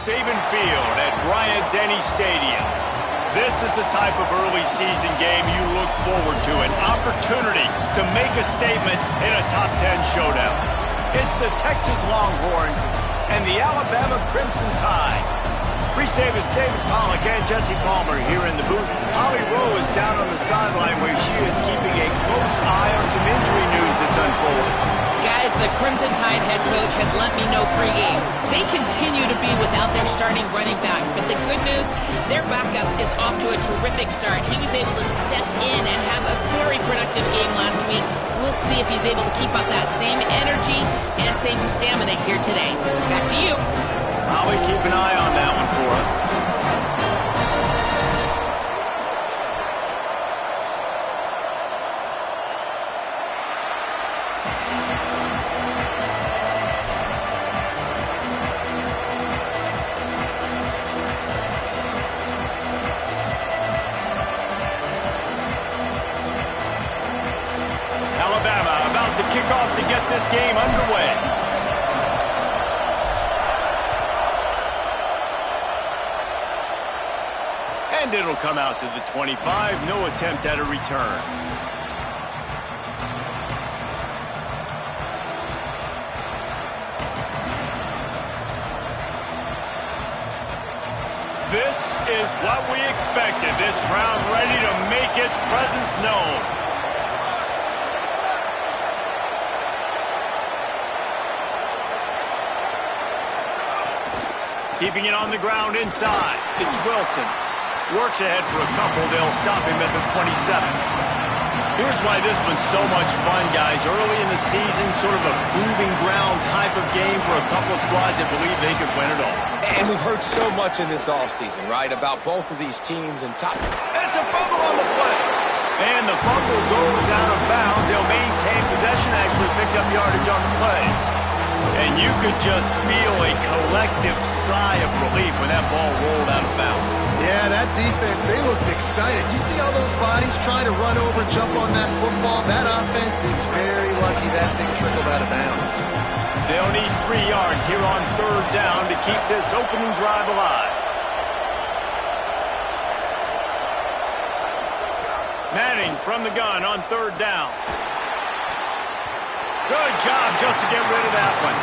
Saban Field at Bryant-Denny Stadium. This is the type of early season game you look forward to, an opportunity to make a statement in a top 10 showdown. It's the Texas Longhorns and the Alabama Crimson Tide. Reese Davis, David Pollack, and Jesse Palmer here in the booth. Holly Rowe is down on the sideline where she is keeping a close eye on some injury news that's unfolding. Guys, the Crimson Tide head coach has let me know pregame. They continue to be without their starting running back, but the good news, their backup is off to a terrific start. He was able to step in and have a very productive game last week. We'll see if he's able to keep up that same energy and same stamina here today. Back to you. Holly, keep an eye on that one for us. Alabama about to kick off to get this game underway. And it'll come out to the 25. No attempt at a return. This is what we expected. This crowd ready to make its presence known. Keeping it on the ground inside. It's Wilson. Works ahead for a couple. They'll stop him at the 27. Here's why this one's so much fun, guys. Early in the season, sort of a proving ground type of game for a couple of squads that believe they could win it all. And we've heard so much in this offseason, right, about both of these teams and top. And it's a fumble on the play. And the fumble goes out of bounds. They'll maintain possession, actually picked up yardage on the play. And you could just feel a collective sigh of relief when that ball rolled out of bounds. Yeah, that defense, they looked excited. You see all those bodies trying to run over, jump on that football? That offense is very lucky that thing trickled out of bounds. They'll need 3 yards here on 3rd down to keep this opening drive alive. Manning from the gun on 3rd down. Good job just to get rid of that one.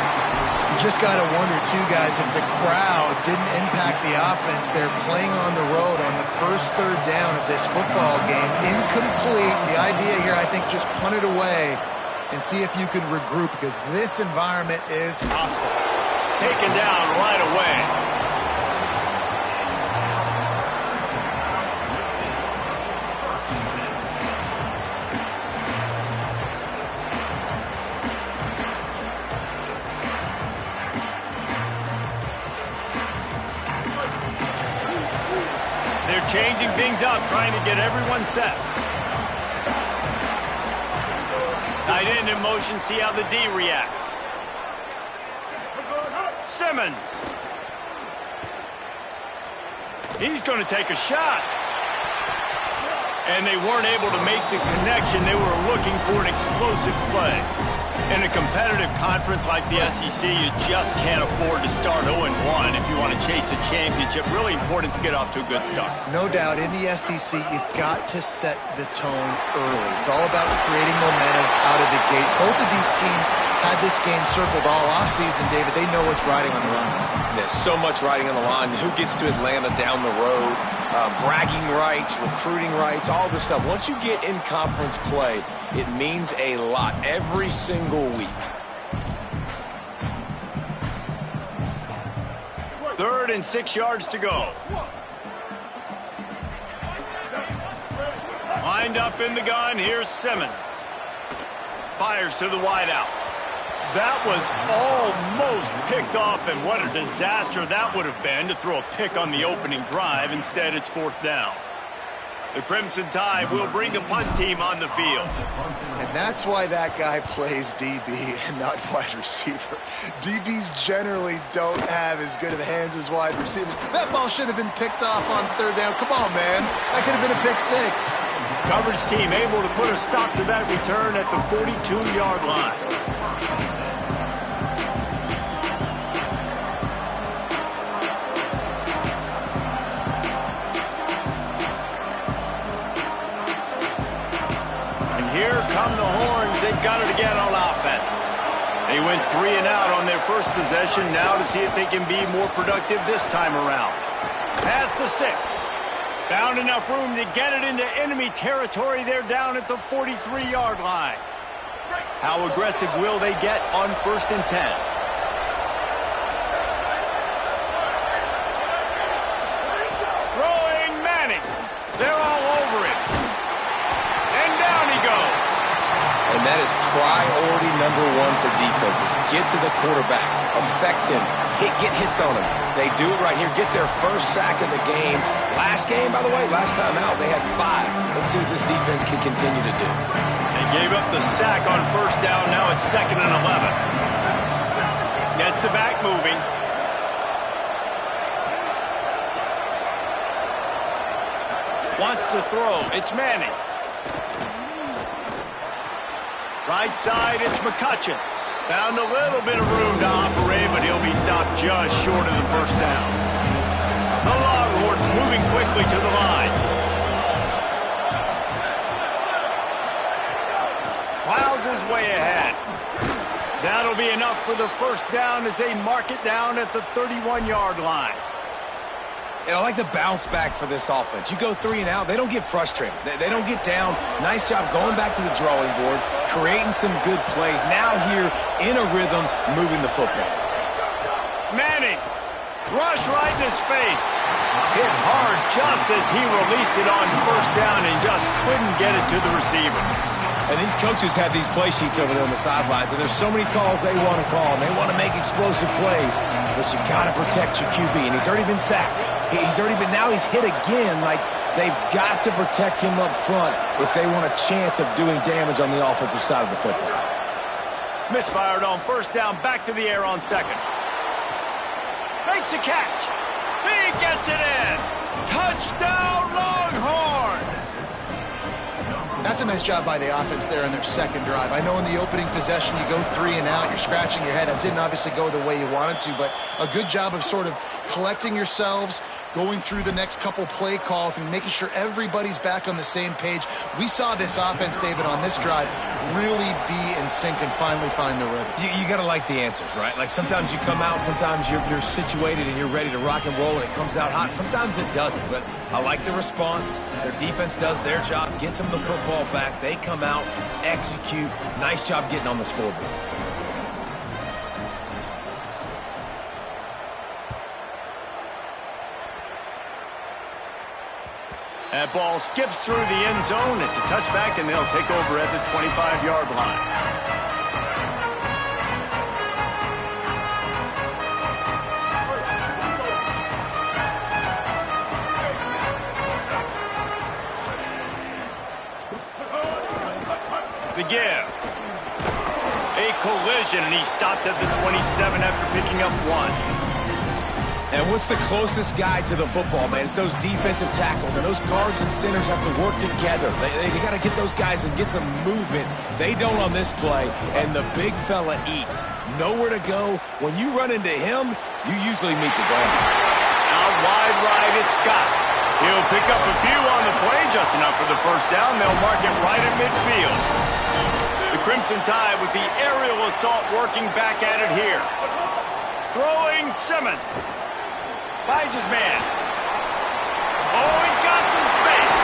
You just got to wonder, too, guys, if the crowd didn't impact the offense. They're playing on the road on the first 3rd down of this football game. Incomplete. The idea here, I think, just punt it away and see if you can regroup, because this environment is hostile. Taken down right away. They're changing things up, trying to get everyone set. Tight end in motion, see how the D reacts. Simmons. He's going to take a shot. And they weren't able to make the connection. They were looking for an explosive play. In a competitive conference like the SEC, you just can't afford to start 0-1 if you want to chase a championship. Really important to get off to a good start. No doubt, in the SEC, you've got to set the tone early. It's all about creating momentum out of the gate. Both of these teams had this game circled all offseason, David. They know what's riding on the line. There's so much riding on the line. Who gets to Atlanta down the road? Bragging rights, recruiting rights, all this stuff. Once you get in conference play, it means a lot every single week. 3rd and 6 yards to go. Lined up in the gun, here's Simmons. Fires to the wideout. That was almost picked off, and what a disaster that would have been to throw a pick on the opening drive. Instead, it's 4th down. The Crimson Tide will bring the punt team on the field. And that's why that guy plays DB and not wide receiver. DBs generally don't have as good of hands as wide receivers. That ball should have been picked off on 3rd down. Come on, man. That could have been a pick 6. Coverage team able to put a stop to that return at the 42-yard line. here come the horns. They've got it again on offense. They went 3 and out on their first possession. Now to see if they can be more productive this time around. Pass to 6. Found enough room to get it into enemy territory. They're down at the 43-yard line. How aggressive will they get on 1st and 10? Throwing Manning. They're all over him. And down he goes. And that is priority number 1 for defenses. Get to the quarterback. Affect him. Get hits on him. They do it right here. Get their first sack of the game. Last game, by the way, last time out, they had 5. Let's see what this defense can continue to do. They gave up the sack on 1st down. Now it's 2nd and 11. Gets the back moving. Wants to throw. It's Manning. Right side, it's McCutcheon. Found a little bit of room to operate, but he'll be stopped just short of the 1st down. The Longhorns moving quickly to the line. Plows his way ahead. That'll be enough for the 1st down as they mark it down at the 31-yard line. And I like the bounce back for this offense. You go 3 and out, they don't get frustrated. They don't get down. Nice job going back to the drawing board, creating some good plays. Now here in a rhythm, moving the football. Manning, rush right in his face. Hit hard just as he released it on 1st down and just couldn't get it to the receiver. And these coaches have these play sheets over there on the sidelines, and there's so many calls they want to call, and they want to make explosive plays. But you got to protect your QB, and he's already been sacked. Now he's hit again. Like, they've got to protect him up front if they want a chance of doing damage on the offensive side of the football. Misfired on 1st down, back to the air on 2nd. Makes a catch. He gets it in. Touchdown, Longhorns. That's a nice job by the offense there in their 2nd drive. I know in the opening possession you go 3 and out, you're scratching your head. It didn't obviously go the way you wanted to, but a good job of sort of collecting yourselves, going through the next couple play calls and making sure everybody's back on the same page. We saw this offense, David, on this drive really be in sync and finally find the rhythm. You got to like the answers, right? Like sometimes you come out, sometimes you're situated and you're ready to rock and roll and it comes out hot. Sometimes it doesn't, but I like the response. Their defense does their job, gets them the football back. They come out, execute. Nice job getting on the scoreboard. That ball skips through the end zone. It's a touchback, and they'll take over at the 25-yard line. The give. A collision, and he stopped at the 27 after picking up 1. And what's the closest guy to the football, man? It's those defensive tackles, and those guards and centers have to work together. They got to get those guys and get some movement. They don't on this play, and the big fella eats. Nowhere to go. When you run into him, you usually meet the ground. Out wide right, it's Scott. He'll pick up a few on the play, just enough for the 1st down. They'll mark it right at midfield. The Crimson Tide with the aerial assault working back at it here. Throwing Simmons. Finds his man. Oh, he's got some space.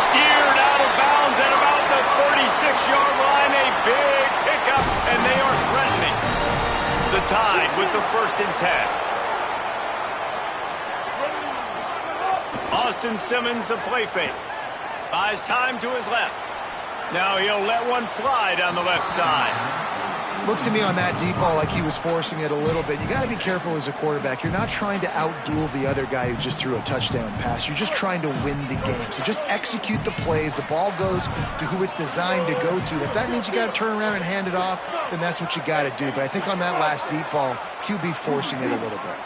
Steered out of bounds at about the 36-yard line. A big pickup, and they are threatening. The Tide with the 1st and 10. Austin Simmons, a play fake. Buys time to his left. Now he'll let one fly down the left side. Looks to me on that deep ball like he was forcing it a little bit. You got to be careful as a quarterback. You're not trying to outduel the other guy who just threw a touchdown pass. You're just trying to win the game. So just execute the plays. The ball goes to who it's designed to go to. If that means you got to turn around and hand it off, then that's what you got to do. But I think on that last deep ball, QB forcing it a little bit.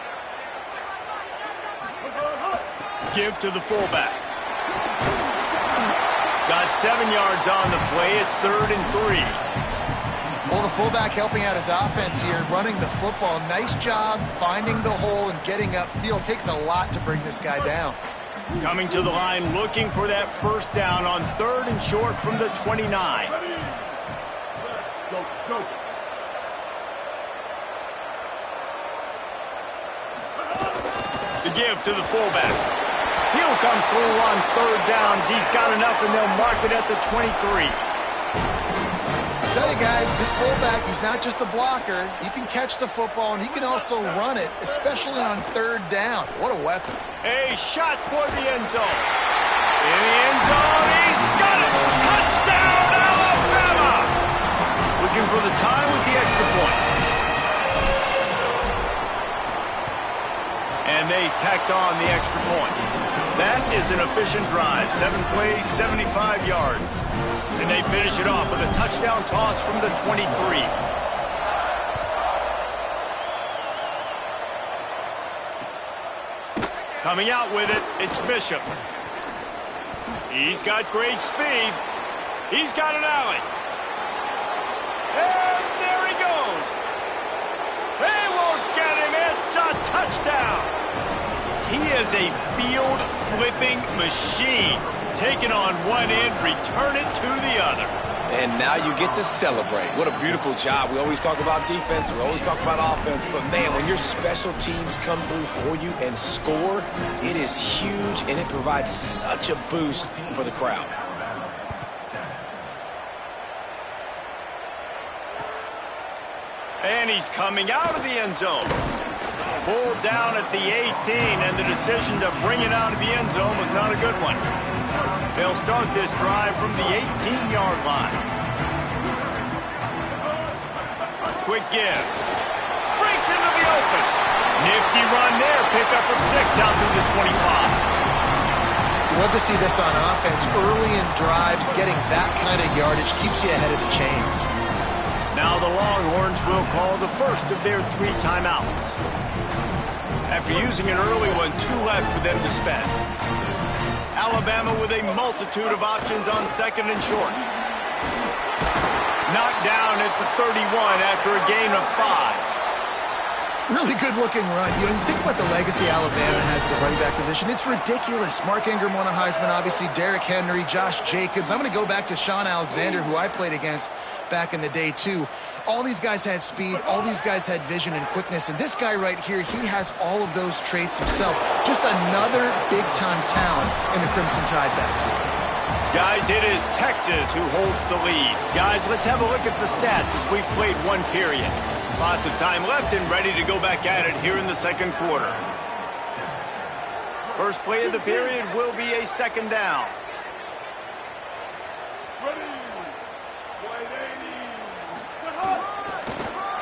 Give to the fullback. Got 7 yards on the play. It's 3rd and 3. Well, the fullback helping out his offense here, running the football. Nice job finding the hole and getting upfield. Takes a lot to bring this guy down. Coming to the line, looking for that first down on 3rd and short from the 29. The give to the fullback. He'll come through on 3rd downs. He's got enough, and they'll mark it at the 23. I tell you guys, this fullback, he's not just a blocker. He can catch the football, and he can also run it, especially on 3rd down. What a weapon. A shot toward the end zone. In the end zone, he's got it! Touchdown, Alabama! Looking for the tie with the extra point. And they tacked on the extra point. That is an efficient drive. 7 plays, 75 yards. And they finish it off with a touchdown toss from the 23. Coming out with it, it's Bishop. He's got great speed. He's got an alley. And there he goes. They won't get him. It's a touchdown. He is a field-flipping machine. Take it on one end, return it to the other. And now you get to celebrate. What a beautiful job. We always talk about defense. We always talk about offense. But, man, when your special teams come through for you and score, it is huge, and it provides such a boost for the crowd. And he's coming out of the end zone. Pulled down at the 18, and the decision to bring it out of the end zone was not a good one. They'll start this drive from the 18-yard line. Quick give. Breaks into the open. Nifty run there. Pickup of 6 out to the 25. Love to see this on offense. Early in drives, getting that kind of yardage keeps you ahead of the chains. Now the Longhorns will call the first of their 3 timeouts. After using an early one, 2 left for them to spend. Alabama with a multitude of options on 2nd and short. Knocked down at the 31 after a gain of 5. Really good-looking run. You think about the legacy Alabama has at the running back position. It's ridiculous. Mark Ingram won a Heisman, obviously. Derrick Henry, Josh Jacobs. I'm going to go back to Sean Alexander, who I played against back in the day, too. All these guys had speed. All these guys had vision and quickness. And this guy right here, he has all of those traits himself. Just another big-time talent in the Crimson Tide backfield. Guys, it is Texas who holds the lead. Guys, let's have a look at the stats as we've played 1 period. Lots of time left and ready to go back at it here in the 2nd quarter. First play of the period will be a 2nd down.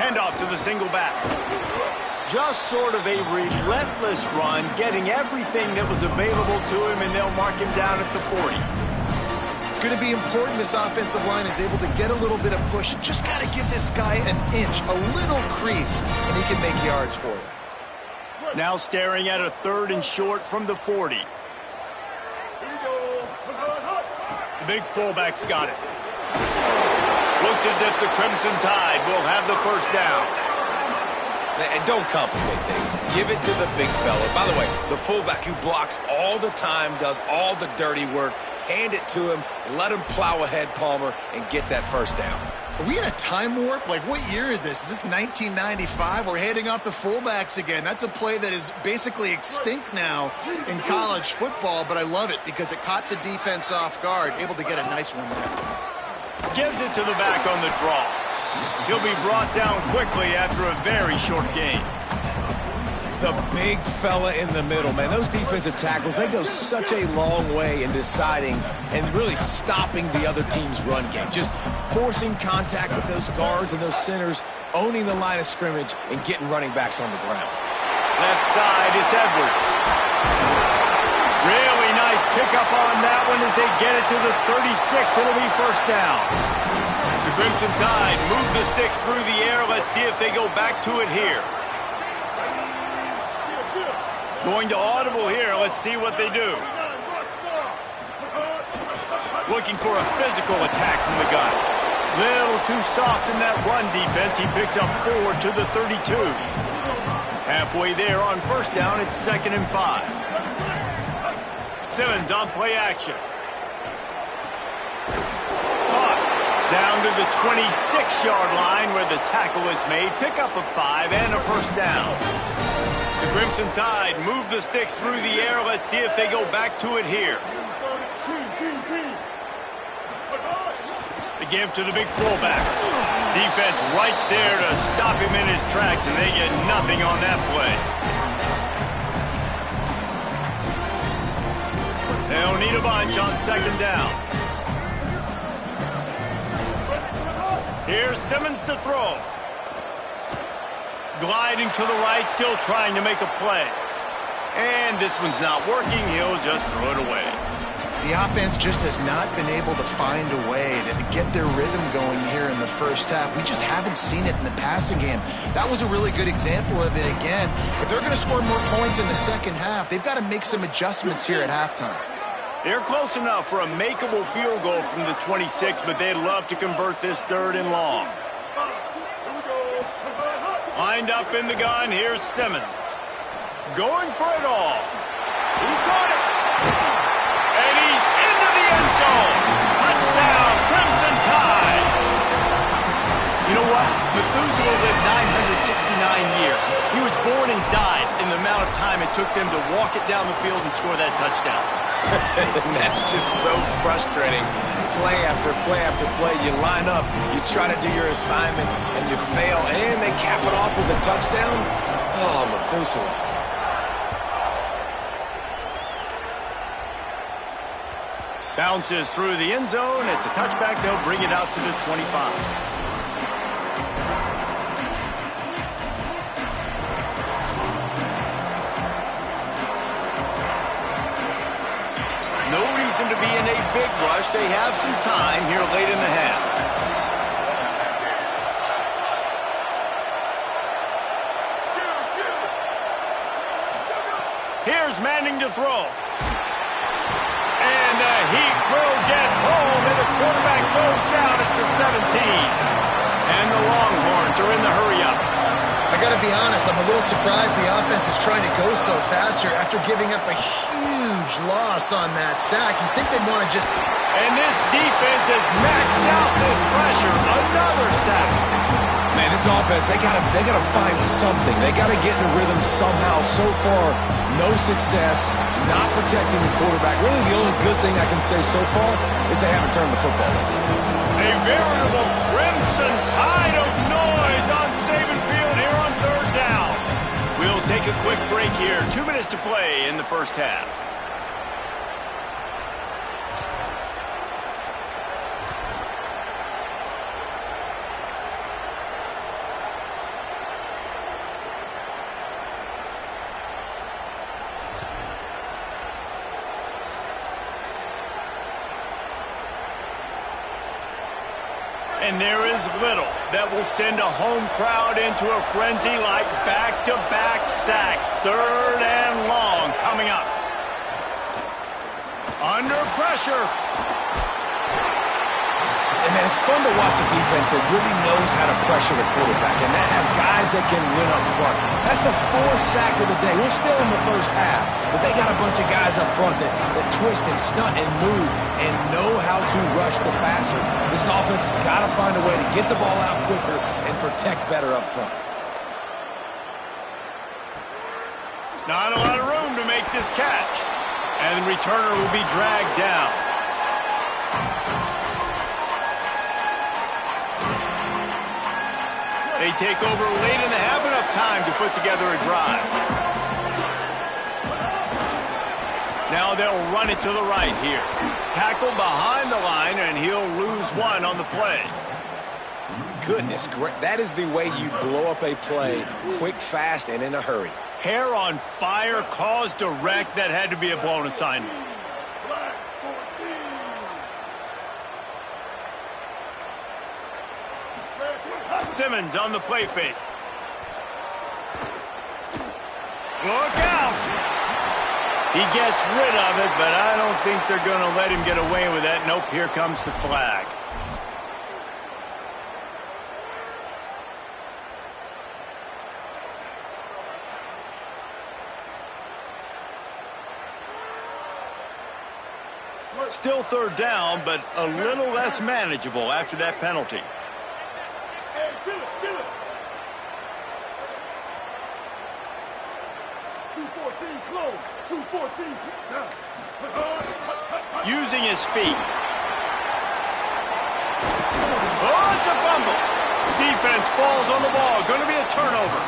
Handoff to the single back. Just sort of a relentless run, getting everything that was available to him, and they'll mark him down at the 40. It's going to be important this offensive line is able to get a little bit of push. Just got to give this guy an inch, a little crease, and he can make yards for you. Now staring at a 3rd and short from the 40. The big fullback's got it. Looks as if the Crimson Tide will have the first down. And don't complicate things. Give it to the big fella. By the way, the fullback who blocks all the time, does all the dirty work. Hand it to him, let him plow ahead, Palmer, and get that first down. Are we in a time warp? Like, what year is this? Is this 1995? We're handing off to fullbacks again. That's a play that is basically extinct now in college football, but I love it because it caught the defense off guard, able to get a nice one there. Gives it to the back on the draw. He'll be brought down quickly after a very short gain. The big fella in the middle, man. Those defensive tackles, they go such a long way in deciding and really stopping the other team's run game. Just forcing contact with those guards and those centers, owning the line of scrimmage, and getting running backs on the ground. Left side is Edwards. Really nice pickup on that one as they get it to the 36. It'll be first down. The Crimson Tide move the sticks through the air. Let's see if they go back to it here. Going to audible here. Let's see what they do. Looking for a physical attack from the guy. Little too soft in that run defense. He picks up 4 to the 32. Halfway there on first down, it's 2nd and 5. Simmons on play action. Caught down to the 26-yard line where the tackle is made. Pick up a 5 and a first down. The Crimson Tide move the sticks through the air. Let's see if they go back to it here. The give to the big fullback. Defense right there to stop him in his tracks, and they get nothing on that play. They'll need a bunch on second down. Here's Simmons to throw. Gliding to the right, still trying to make a play. And this one's not working. He'll just throw it away. The offense just has not been able to find a way to get their rhythm going here in the first half. We just haven't seen it in the passing game. That was a really good example of it again. If they're going to score more points in the second half, they've got to make some adjustments here at halftime. They're close enough for a makeable field goal from the 26, but they'd love to convert this 3rd and long. Lined up in the gun, here's Simmons. Going for it all. He caught it. And he's into the end zone. Touchdown, Crimson Tide. You know what? Methuselah lived 969 years. He was born and died in the amount of time it took them to walk it down the field and score that touchdown. That's just so frustrating. Play after play after play. You line up, you try to do your assignment, and you fail, and they cap it off with a touchdown? Oh, Methuselah. Bounces through the end zone. It's a touchback. They'll bring it out to the 25. No reason to be in a big rush. They have some time here late in the half. Here's Manning to throw. And the Heat will get home, and the quarterback goes down at the 17. And the Longhorns are in the hurry-up. I got to be honest, I'm a little surprised the offense is trying to go so fast here after giving up a huge loss on that sack. You'd think they'd want to just... And this defense has maxed out this pressure. Another sack. Man, this offense, they gotta find something. They gotta get in the rhythm somehow. So far, no success, not protecting the quarterback. Really, the only good thing I can say so far is they haven't turned the football over. A veritable Crimson Tide of noise on Saban Field here on 3rd down. We'll take a quick break here. 2 minutes to play in the first half. And there is little that will send a home crowd into a frenzy like back-to-back sacks. 3rd and long coming up. Under pressure. And, man, it's fun to watch a defense that really knows how to pressure the quarterback and that have guys that can win up front. That's the 4th sack of the day. We're still in the first half, but they got a bunch of guys up front that twist and stunt and move and know how to rush the passer. This offense has got to find a way to get the ball out quicker and protect better up front. Not a lot of room to make this catch. And the returner will be dragged down. They take over late in the half, enough time to put together a drive. Now they'll run it to the right here. Tackle behind the line, and he'll lose 1 on the play. Goodness, great. That is the way you blow up a play, quick, fast, and in a hurry. Hair on fire, caused a wreck. That had to be a blown assignment. Simmons on the play fake. Look out! He gets rid of it, but I don't think they're going to let him get away with that. Nope, here comes the flag. Still third down, but a little less manageable after that penalty. Using his feet. Oh, it's a fumble. Defense falls on the ball. Going to be a turnover.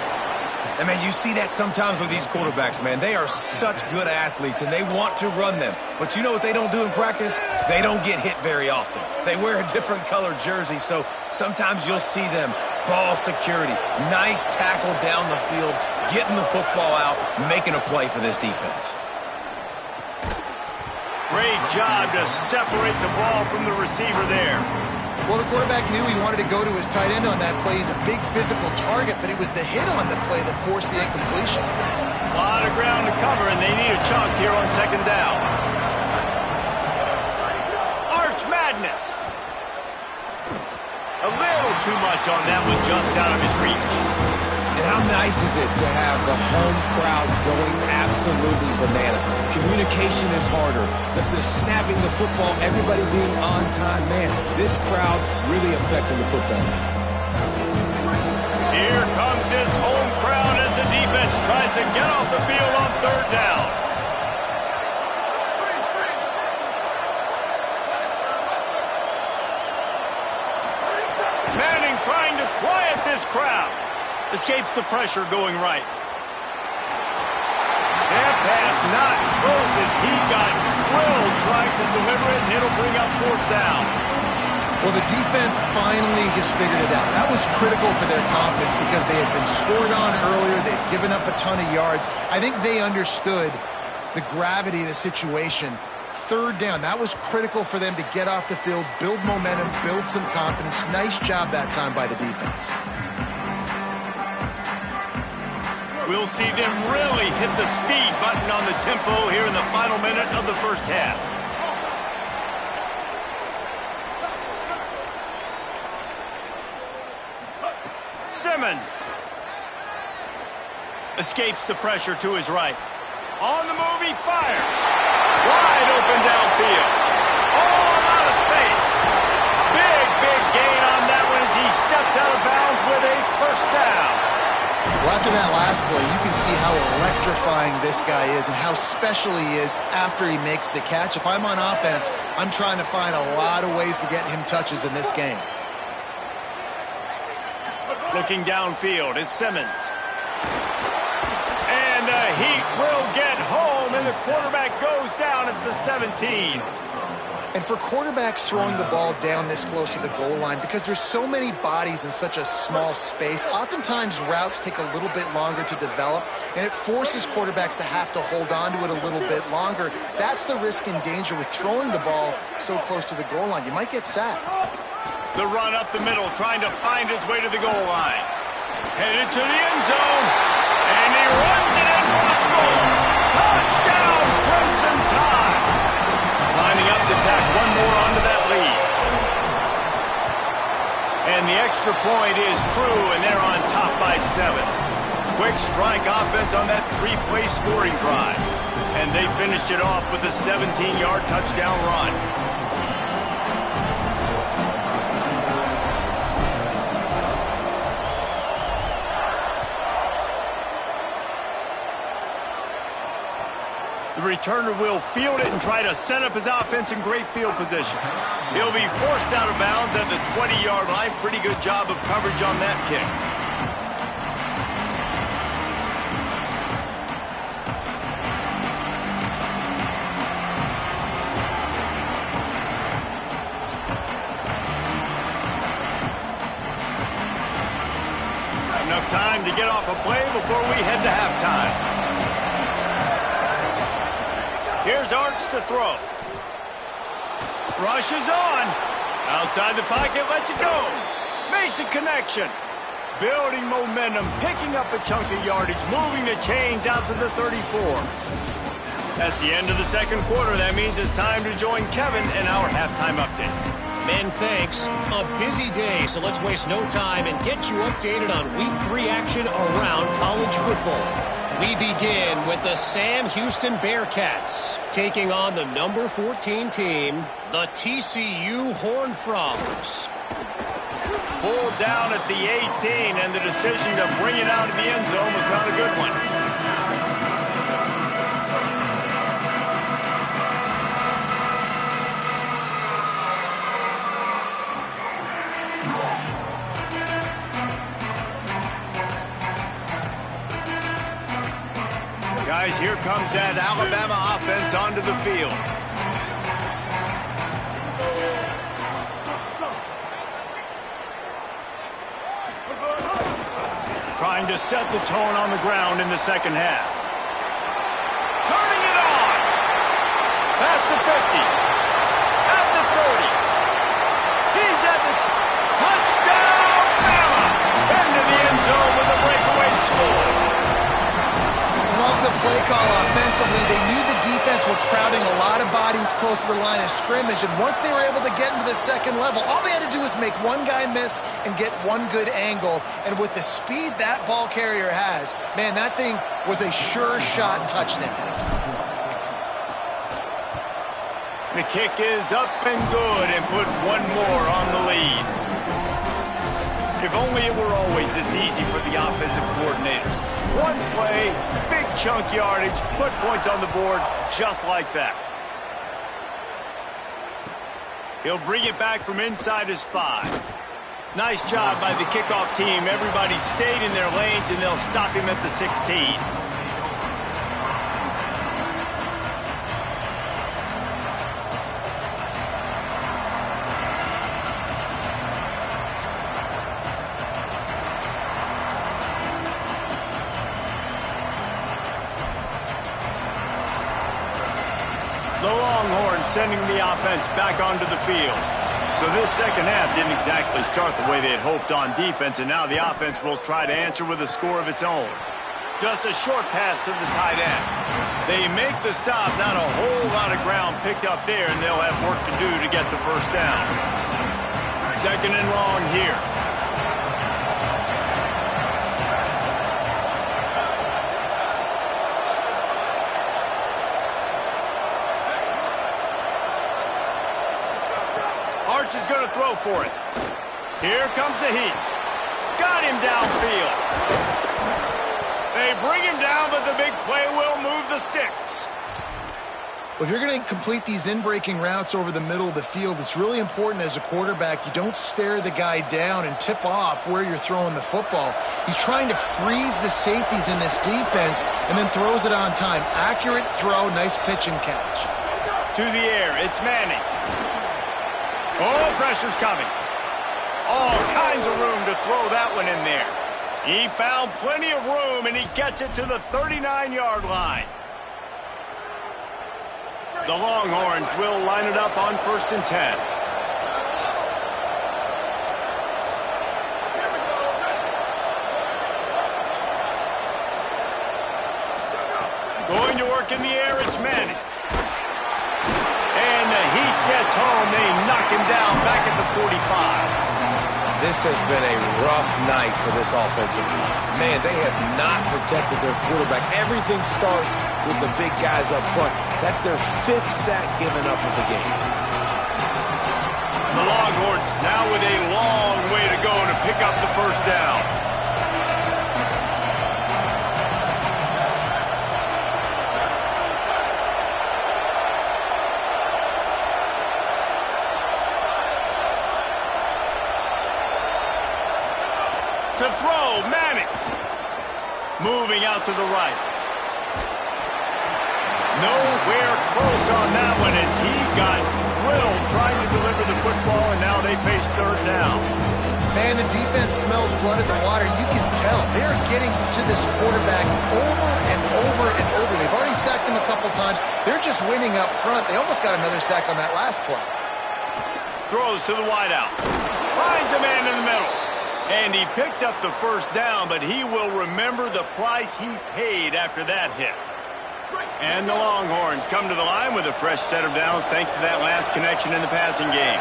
And, man, you see that sometimes with these quarterbacks, man. They are such good athletes, and they want to run them. But you know what they don't do in practice? They don't get hit very often. They wear a different color jersey, so sometimes you'll see them. Ball security, nice tackle down the field, getting the football out, making a play for this defense. Great job to separate the ball from the receiver there. Well, the quarterback knew he wanted to go to his tight end on that play. He's a big physical target, but it was the hit on the play that forced the incompletion. A lot of ground to cover, and they need a chunk here on second down. Arch Madness. A little too much on that one, just out of his reach. And how nice is it to have the home crowd going absolutely bananas? Communication is harder. The snapping the football, everybody being on time. Man, this crowd really affecting the football game. Here comes his home crowd as the defense tries to get off the field on third down. Manning trying to quiet this crowd. Escapes the pressure going right. That pass not close as he got drilled trying to deliver it, and it'll bring up fourth down. Well, the defense finally has figured it out. That was critical for their confidence because they had been scored on earlier. They'd given up a ton of yards. I think they understood the gravity of the situation. Third down, that was critical for them to get off the field, build momentum, build some confidence. Nice job that time by the defense. We'll see them really hit the speed button on the tempo here in the final minute of the first half. Simmons escapes the pressure to his right. On the move, he fires. Wide open downfield. All out of space. Big gain on that one as he steps out of bounds with a first down. Well, after that last play, you can see how electrifying this guy is and how special he is after he makes the catch. If I'm on offense, I'm trying to find a lot of ways to get him touches in this game. Looking downfield is Simmons. And the Heat will get home, and the quarterback goes down at the 17. And for quarterbacks throwing the ball down this close to the goal line, because there's so many bodies in such a small space, oftentimes routes take a little bit longer to develop, and it forces quarterbacks to have to hold on to it a little bit longer. That's the risk and danger with throwing the ball so close to the goal line. You might get sacked. The run up the middle, trying to find his way to the goal line. Headed to the end zone, and he runs it in for a score. Touchdown, Crimson Tide. Lining up to tack one more onto that lead. And the extra point is true, and they're on top by 7. Quick strike offense on that 3-play scoring drive. And they finished it off with a 17-yard touchdown run. The returner will field it and try to set up his offense in great field position. He'll be forced out of bounds at the 20-yard line. Pretty good job of coverage on that kick. Enough time to get off a play before we head to halftime. Here's Arch to throw. Rush is on. Outside the pocket, lets it go. Makes a connection. Building momentum, picking up a chunk of yardage, moving the chains out to the 34. That's the end of the second quarter. That means it's time to join Kevin in our halftime update. Men, thanks. A busy day, so let's waste no time and get you updated on Week 3 action around college football. We begin with the Sam Houston Bearcats taking on the number 14 team, the TCU Horned Frogs. Pulled down at the 18, and the decision to bring it out of the end zone was not a good one. Guys, here comes that Alabama offense onto the field. Trying to set the tone on the ground in the second half. Turning it on. Past the 50. At the 30. He's at the touchdown, Bama! Into the end zone with a breakaway score. Love the play call offensively. They knew the defense were crowding a lot of bodies close to the line of scrimmage, and once they were able to get into the second level, all they had to do was make one guy miss and get one good angle. And with the speed that ball carrier has, man, that thing was a sure shot touchdown. The kick is up and good, and put one more on the lead. If only it were always this easy for the offensive coordinators. One play, big chunk yardage, put points on the board just like that. He'll bring it back from inside his 5. Nice job by the kickoff team. Everybody stayed in their lanes, and they'll stop him at the 16. The Longhorns sending the offense back onto the field. So this second half didn't exactly start the way they had hoped on defense, and now the offense will try to answer with a score of its own. Just a short pass to the tight end. They make the stop, not a whole lot of ground picked up there, and they'll have work to do to get the first down. Second and long here. Arch is going to throw for it. Here comes the heat. Got him downfield. They bring him down, but the big play will move the sticks. Well, if you're going to complete these in-breaking routes over the middle of the field, it's really important as a quarterback you don't stare the guy down and tip off where you're throwing the football. He's trying to freeze the safeties in this defense and then throws it on time. Accurate throw, nice pitch and catch. To the air, it's Manning. Oh, pressure's coming. All kinds of room to throw that one in there. He found plenty of room, and he gets it to the 39-yard line. The Longhorns will line it up on 1st and 10. Going to work in the air, it's Manning. And the Heat gets home. They knock him down back at the 45. This has been a rough night for this offensive line. Man, they have not protected their quarterback. Everything starts with the big guys up front. That's their 5th sack given up of the game. The Longhorns now with a long way to go to pick up the first down. To throw, Manning. Moving out to the right. Nowhere close on that one as he got drilled trying to deliver the football, and now they face 3rd down. Man, the defense smells blood in the water. You can tell. They're getting to this quarterback over and over and over. They've already sacked him a couple times. They're just winning up front. They almost got another sack on that last play. Throws to the wideout. Finds a man in the middle. And he picked up the first down, but he will remember the price he paid after that hit. And the Longhorns come to the line with a fresh set of downs thanks to that last connection in the passing game.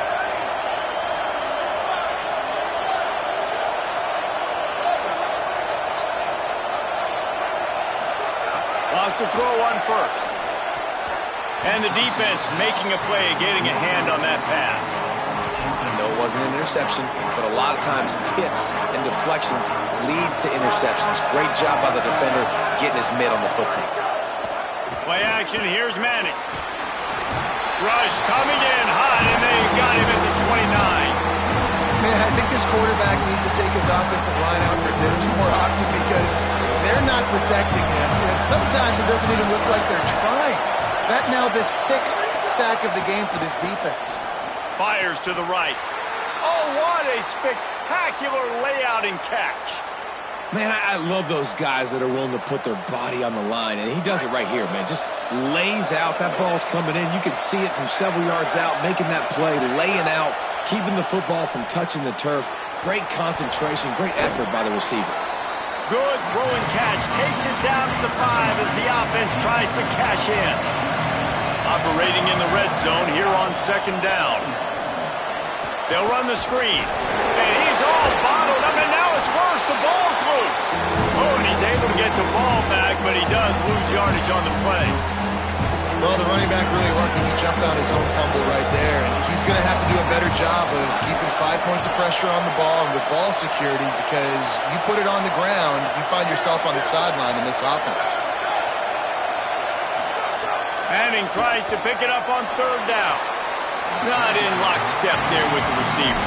to throw on first. And the defense making a play, getting a hand on that pass. I know it wasn't an interception, but a lot of times tips and deflections leads to interceptions. Great job by the defender getting his mitt on the football. Play action, here's Manning. Rush coming in hot, and they got him at the 29. Man, I think this quarterback needs to take his offensive line out for dinners more often because they're not protecting him. And sometimes it doesn't even look like they're trying. That now the 6th sack of the game for this defense. Fires to the right. Oh, what a spectacular layout and catch. Man, I love those guys that are willing to put their body on the line, and he does it right here, man. Just lays out. That ball's coming in. You can see it from several yards out, making that play, laying out, keeping the football from touching the turf. Great concentration, great effort by the receiver. Good throw and catch. Takes it down to the 5 as the offense tries to cash in. Operating in the red zone here on 2nd down. They'll run the screen. And he's all bottled up, and now it's worse. The ball's loose. Oh, and he's able to get the ball back, but he does lose yardage on the play. Well, the running back really lucky. He jumped on his own fumble right there, and he's going to have to do a better job of keeping 5 points of pressure on the ball and with ball security because you put it on the ground, you find yourself on the sideline in this offense. Manning tries to pick it up on 3rd down. Not in lockstep there with the receiver.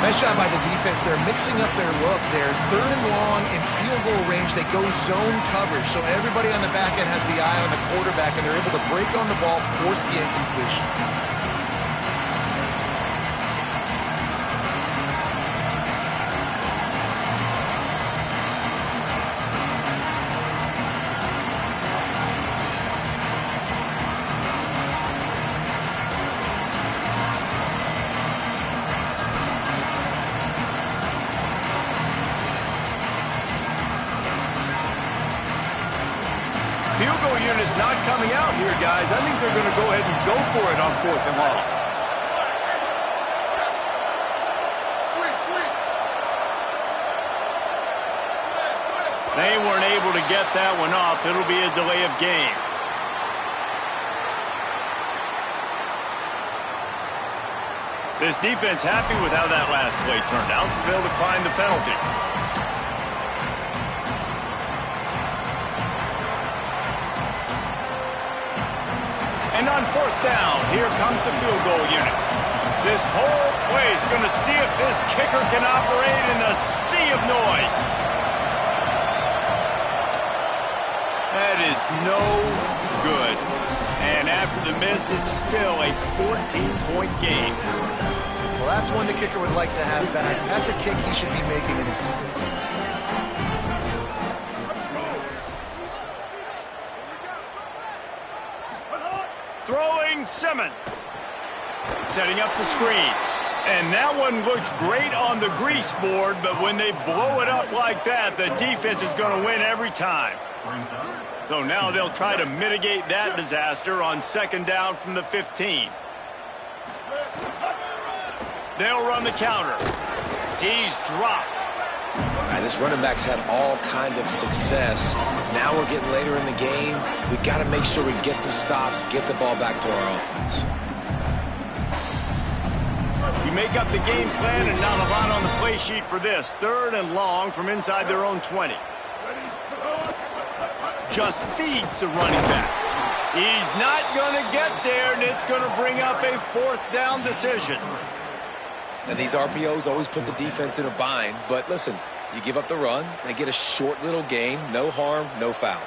Nice job by the defense. They're mixing up their look. They're 3rd and long in field goal range. They go zone coverage, so everybody on the back end has the eye on the quarterback, and they're able to break on the ball, force the incompletion. Field goal unit's not coming out here, guys. I think they're going to go ahead and go for it on 4th and long. They weren't able to get that one off. It'll be a delay of game. This defense happy with how that last play turned out, so they'll decline the penalty. And on 4th down, here comes the field goal unit. This whole place going to see if this kicker can operate in the sea of noise. That is no good. And after the miss, it's still a 14-point game. Well, that's one the kicker would like to have back. That's a kick he should be making in his sleep. Throwing Simmons. Setting up the screen. And that one looked great on the grease board, but when they blow it up like that, the defense is going to win every time. So now they'll try to mitigate that disaster on 2nd down from the 15. They'll run the counter. He's dropped. All right, this running back's had all kind of success. Now we're getting later in the game. We've got to make sure we get some stops, get the ball back to our offense. You make up the game plan and not a lot on the play sheet for this. 3rd and long from inside their own 20. Just feeds the running back. He's not going to get there, and it's going to bring up a 4th down decision. And these RPOs always put the defense in a bind. But listen, you give up the run, they get a short little gain, no harm, no foul.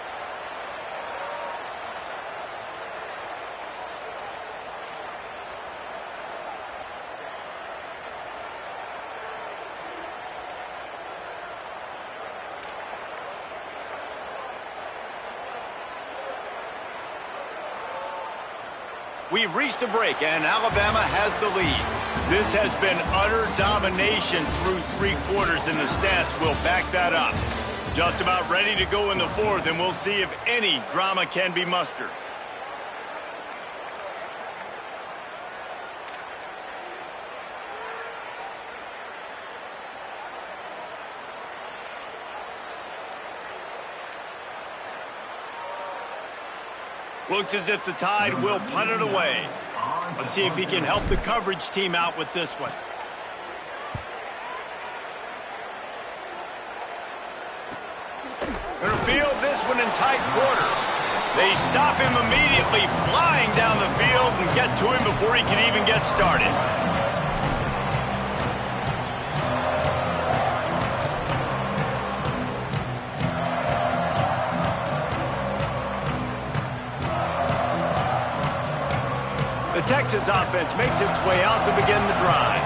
We've reached a break, and Alabama has the lead. This has been utter domination through 3 quarters, and the stats will back that up. Just about ready to go in the 4th, and we'll see if any drama can be mustered. Looks as if the Tide will punt it away. Let's see if he can help the coverage team out with this one. Going to field this one in tight quarters. They stop him immediately, flying down the field and get to him before he can even get started. The Texas offense makes its way out to begin the drive.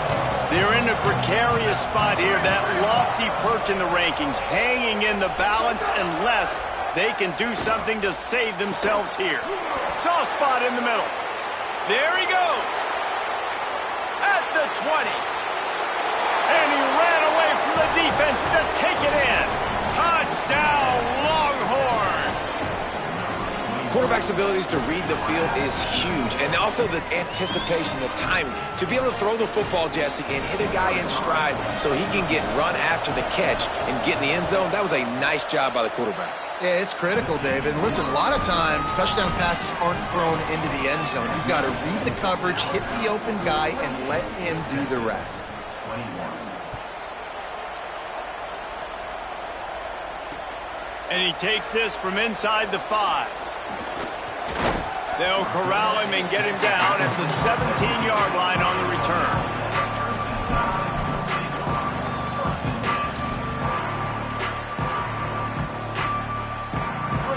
They're in a precarious spot here, that lofty perch in the rankings, hanging in the balance unless they can do something to save themselves here. Soft spot in the middle. There he goes. At the 20. And he ran away from the defense to take it in. Touchdown, Longhorn. Quarterback's abilities to read the field is huge, and also the anticipation, the timing. To be able to throw the football, Jesse, and hit a guy in stride so he can get run after the catch and get in the end zone, that was a nice job by the quarterback. Yeah, it's critical, David. And listen, a lot of times, touchdown passes aren't thrown into the end zone. You've got to read the coverage, hit the open guy, and let him do the rest. And he takes this from inside the 5. They'll corral him and get him down at the 17-yard line on the return.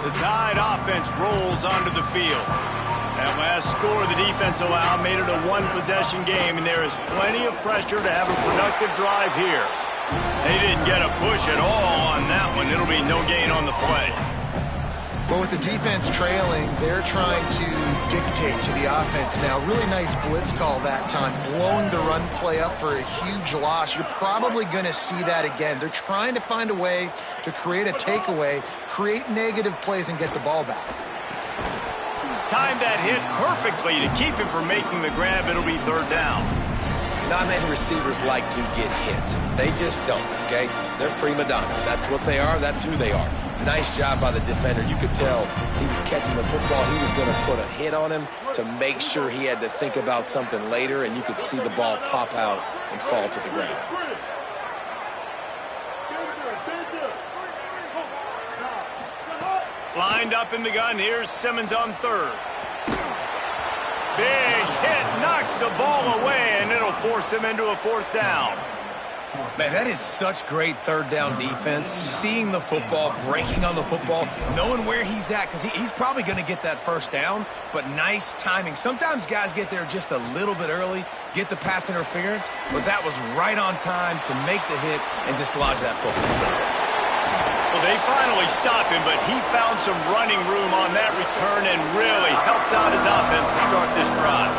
The Tide offense rolls onto the field. That last score the defense allowed made it a one-possession game, and there is plenty of pressure to have a productive drive here. They didn't get a push at all on that one. It'll be no gain on the play. But with the defense trailing, they're trying to dictate to the offense now. Really nice blitz call that time, blowing the run play up for a huge loss. You're probably going to see that again. They're trying to find a way to create a takeaway, create negative plays, and get the ball back. Timed that hit perfectly to keep him from making the grab. It'll be third down. Not many receivers like to get hit. They just don't, okay? They're prima donnas. That's what they are. That's who they are. Nice job by the defender. You could tell he was catching the football. He was going to put a hit on him to make sure he had to think about something later, and you could see the ball pop out and fall to the ground. Lined up in the gun. Here's Simmons on third. Big hit, knocks the ball away, and it'll force him into a fourth down. Man, that is such great third down defense. Seeing the football, breaking on the football, knowing where he's at, because he's probably going to get that first down, but nice timing. Sometimes guys get there just a little bit early, get the pass interference, but that was right on time to make the hit and dislodge that football. Well, they finally stop him, but he found some running room on that return and really helps out his offense to start this drive.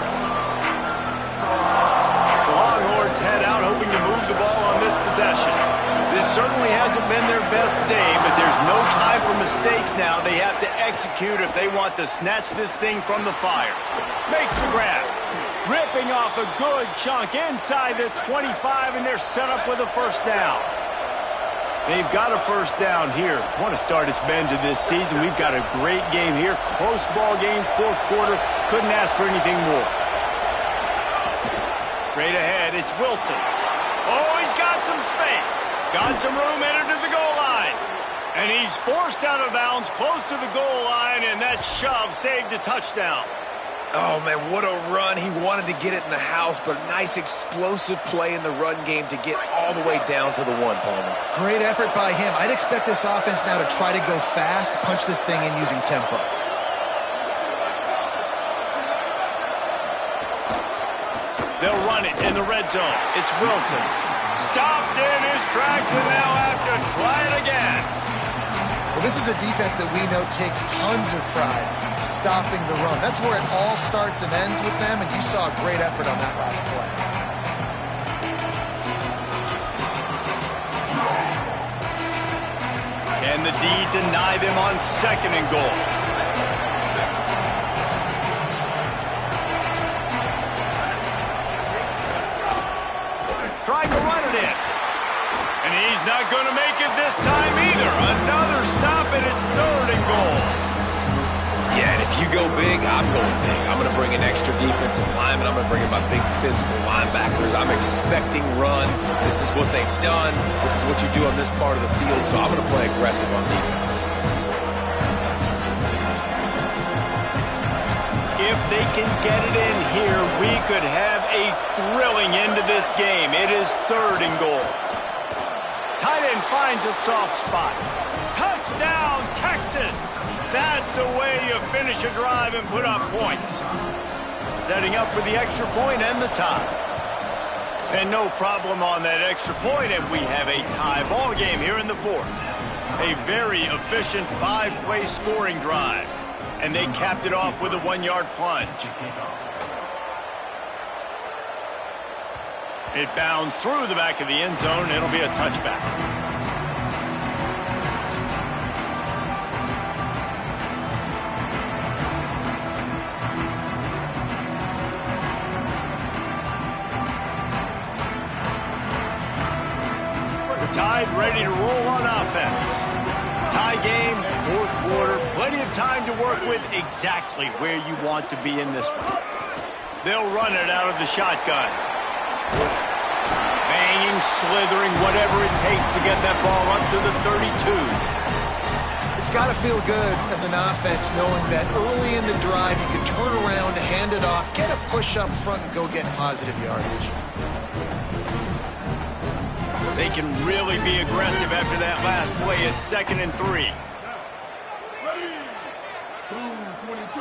The Longhorns head out hoping to move the ball on this possession. This certainly hasn't been their best day, but there's no time for mistakes now. They have to execute if they want to snatch this thing from the fire. Makes the grab. Ripping off a good chunk inside the 25, and they're set up with a first down. They've got a first down here. What a start it's been to this season. We've got a great game here. Close ball game, fourth quarter. Couldn't ask for anything more. Straight ahead, it's Wilson. Oh, he's got some space. Got some room entered to the goal line. And he's forced out of bounds close to the goal line, and that shove saved a touchdown. Oh, man, what a run. He wanted to get it in the house, but nice explosive play in the run game to get all the way down to the 1, Palmer. Great effort by him. I'd expect this offense now to try to go fast, punch this thing in using tempo. They'll run it in the red zone. It's Wilson. Stopped in his tracks and now have to try it again. Well, this is a defense that we know takes tons of pride stopping the run. That's where it all starts and ends with them, and you saw a great effort on that last play. Can the D deny them on 2nd and goal? Trying to run it in. And he's not going to make it this time either. Another stop, and it's 3rd and goal. Yeah, and if you go big, I'm going big. I'm going to bring an extra defensive lineman. I'm going to bring in my big physical linebackers. I'm expecting run. This is what they've done. This is what you do on this part of the field, so I'm going to play aggressive on defense. If they can get it in here, we could have a thrilling end to this game. It is 3rd and goal. Tight end finds a soft spot. Touchdown, Texas! That's the way you finish a drive and put up points. Setting up for the extra point and the tie. And no problem on that extra point, and we have a tie ball game here in the 4th. A very efficient 5-play scoring drive. And they capped it off with a 1-yard plunge. It bounds through the back of the end zone. It'll be a touchback. The Tide ready to roll on offense. Tie game, 4th quarter, plenty of time to work with, exactly where you want to be in this one. They'll run it out of the shotgun. Banging, slithering, whatever it takes to get that ball up to the 32. It's got to feel good as an offense knowing that early in the drive you can turn around, hand it off, get a push up front, and go get positive yardage. They can really be aggressive after that last play. It's 2nd and 3. Ready. Blue 22.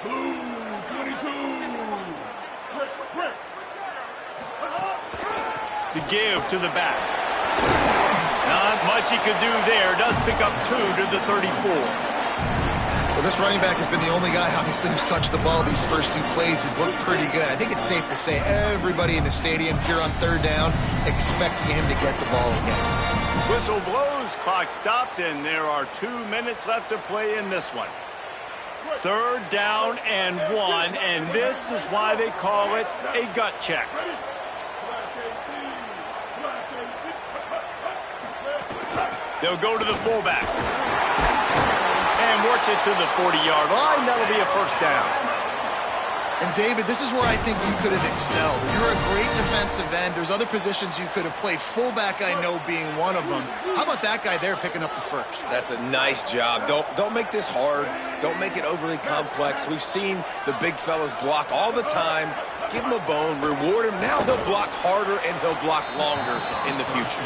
Blue 22. The give to the back. Not much he could do there. Does pick up 2 to the 34. Well, this running back has been the only guy, obviously, who's touched the ball these first 2 plays. He's looked pretty good. I think it's safe to say everybody in the stadium here on 3rd down expecting him to get the ball again. Whistle blows, clock stops, and there are 2 minutes left to play in this one. 3rd down and 1, and this is why they call it a gut check. They'll go to the fullback. And works it to the 40-yard line. That'll be a 1st down. And, David, this is where I think you could have excelled. You're a great defensive end. There's other positions you could have played. Fullback, I know, being one of them. How about that guy there picking up the 1st? That's a nice job. Don't make this hard. Don't make it overly complex. We've seen the big fellas block all the time. Give him a bone, reward him. Now he'll block harder and he'll block longer in the future.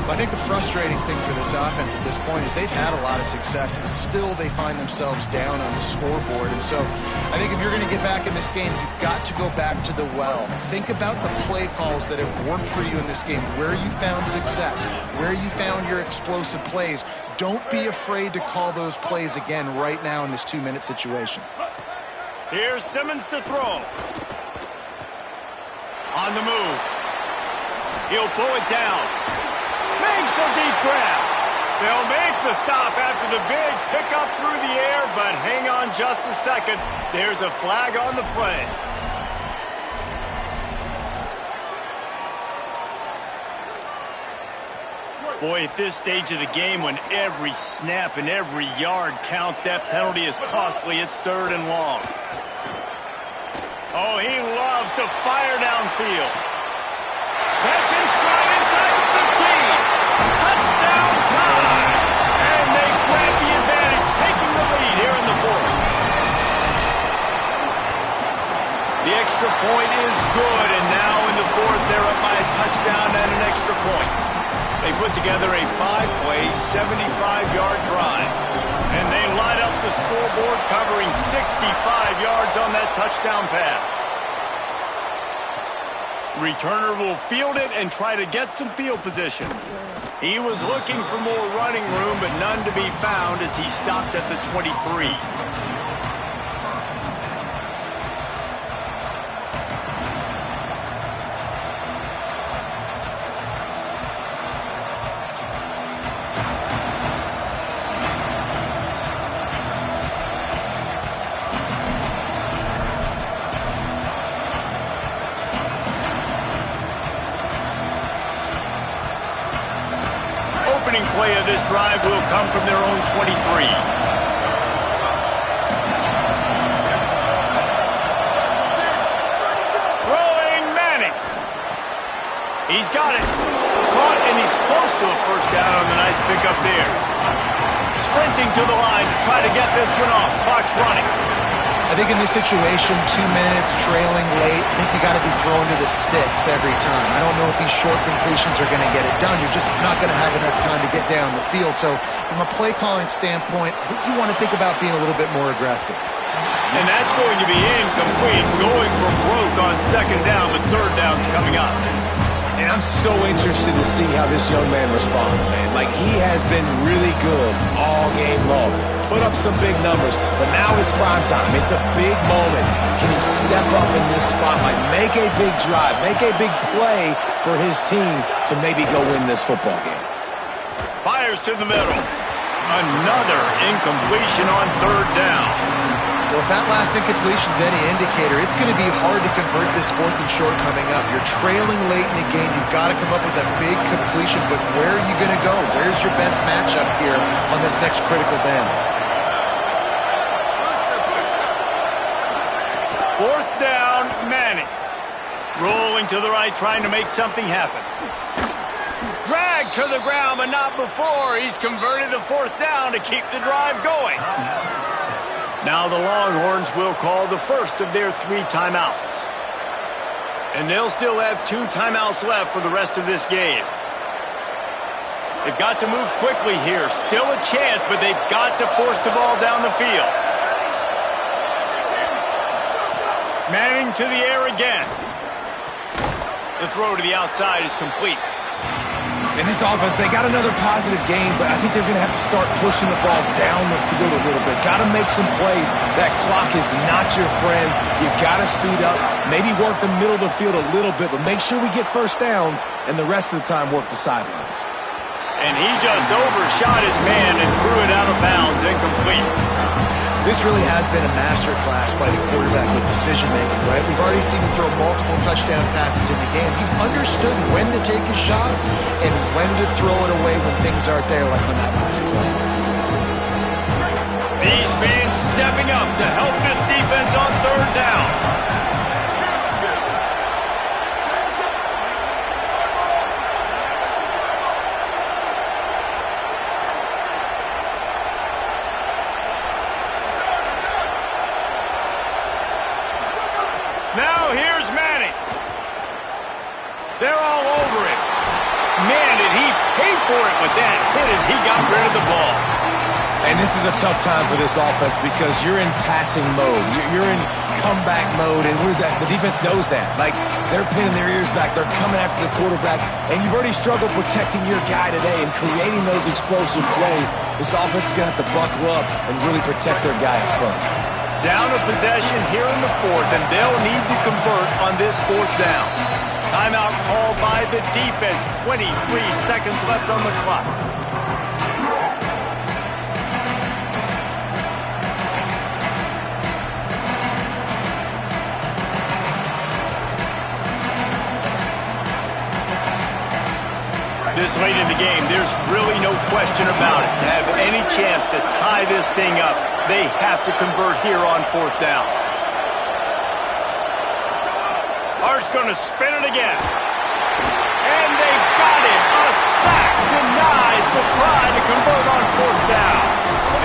Well, I think the frustrating thing for this offense at this point is they've had a lot of success, and still they find themselves down on the scoreboard. And so I think if you're going to get back in this game, you've got to go back to the well. Think about the play calls that have worked for you in this game, where you found success, where you found your explosive plays. Don't be afraid to call those plays again right now in this 2-minute situation. Here's Simmons to throw. On the move. He'll pull it down. Makes a deep grab. They'll make the stop after the big pickup through the air, but hang on just a second. There's a flag on the play. Boy, at this stage of the game, when every snap and every yard counts, that penalty is costly. It's 3rd and long. Oh, he loves to fire downfield. Catch and stride inside the 15. Touchdown time. And they grab the advantage, taking the lead here in the 4th. The extra point is good, and now in the 4th, they're up by a touchdown and an extra point. They put together a 5-play, 75-yard drive. And they light up the scoreboard, covering 65 yards on that touchdown pass. Returner will field it and try to get some field position. He was looking for more running room, but none to be found as he stopped at the 23. Opening play of this drive will come from their own 23. He's got it. Caught, and he's close to a first down on the nice pickup there. Sprinting to the line to try to get this one off. Clock's running. I think in this situation, 2 minutes, trailing late, I think you got to be thrown to the sticks every time. I don't know if these short completions are going to get it done. You're just not going to have enough time to get down the field. So from a play calling standpoint, I think you want to think about being a little bit more aggressive. And that's going to be incomplete, going for broke on second down, but third down's coming up. And I'm so interested to see how this young man responds, man. Like, he has been really good all game long. Put up some big numbers, but now it's prime time. It's a big moment. Can he step up in this spotlight, make a big drive, make a big play for his team to maybe go win this football game? Fires to the middle. Another incompletion on third down. Well, if that last incompletion's any indicator, it's going to be hard to convert this fourth and short coming up. You're trailing late in the game. You've got to come up with a big completion, but where are you going to go? Where's your best matchup here on this next critical down? Fourth down, Manning. Rolling to the right, trying to make something happen. Dragged to the ground, but not before. He's converted a fourth down to keep the drive going. Now the Longhorns will call the first of their 3 timeouts. And they'll still have 2 timeouts left for the rest of this game. They've got to move quickly here. Still a chance, but they've got to force the ball down the field. Manning to the air again. The throw to the outside is complete. In this offense, they got another positive game, but I think they're going to have to start pushing the ball down the field a little bit. Got to make some plays. That clock is not your friend. You got to speed up, maybe work the middle of the field a little bit, but make sure we get first downs, and the rest of the time work the sidelines. And he just overshot his man and threw it out of bounds, incomplete. This really has been a masterclass by the quarterback with decision-making, right? We've already seen him throw multiple touchdown passes in the game. He's understood when to take his shots and when to throw it away when things aren't there, like on that last play. These fans stepping up to help this defense on third down. Now here's Manning. They're all over him. Man, did he pay for it with that hit as he got rid of the ball. And this is a tough time for this offense because you're in passing mode. You're in comeback mode, and the defense knows that. Like, they're pinning their ears back. They're coming after the quarterback, and you've already struggled protecting your guy today and creating those explosive plays. This offense is going to have to buckle up and really protect their guy up front. Down a possession here in the fourth, and they'll need to convert on this fourth down. Timeout called by the defense. 23 seconds left on the clock. This late in the game, there's really no question about it. To have any chance to tie this thing up, they have to convert here on fourth down. Hart's going to spin it again. And they got it. A sack denies the try to convert on fourth down.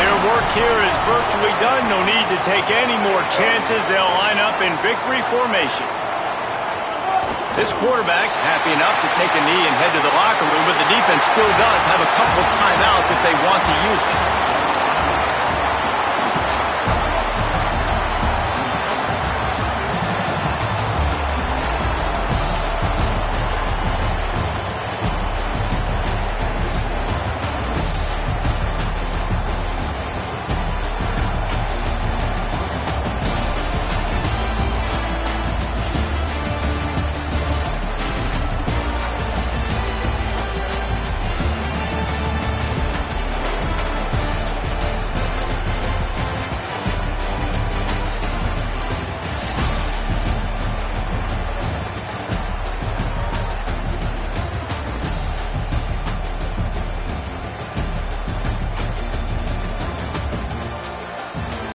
Their work here is virtually done. No need to take any more chances. They'll line up in victory formation. This quarterback happy enough to take a knee and head to the locker room, but the defense still does have a couple of timeouts if they want to use them.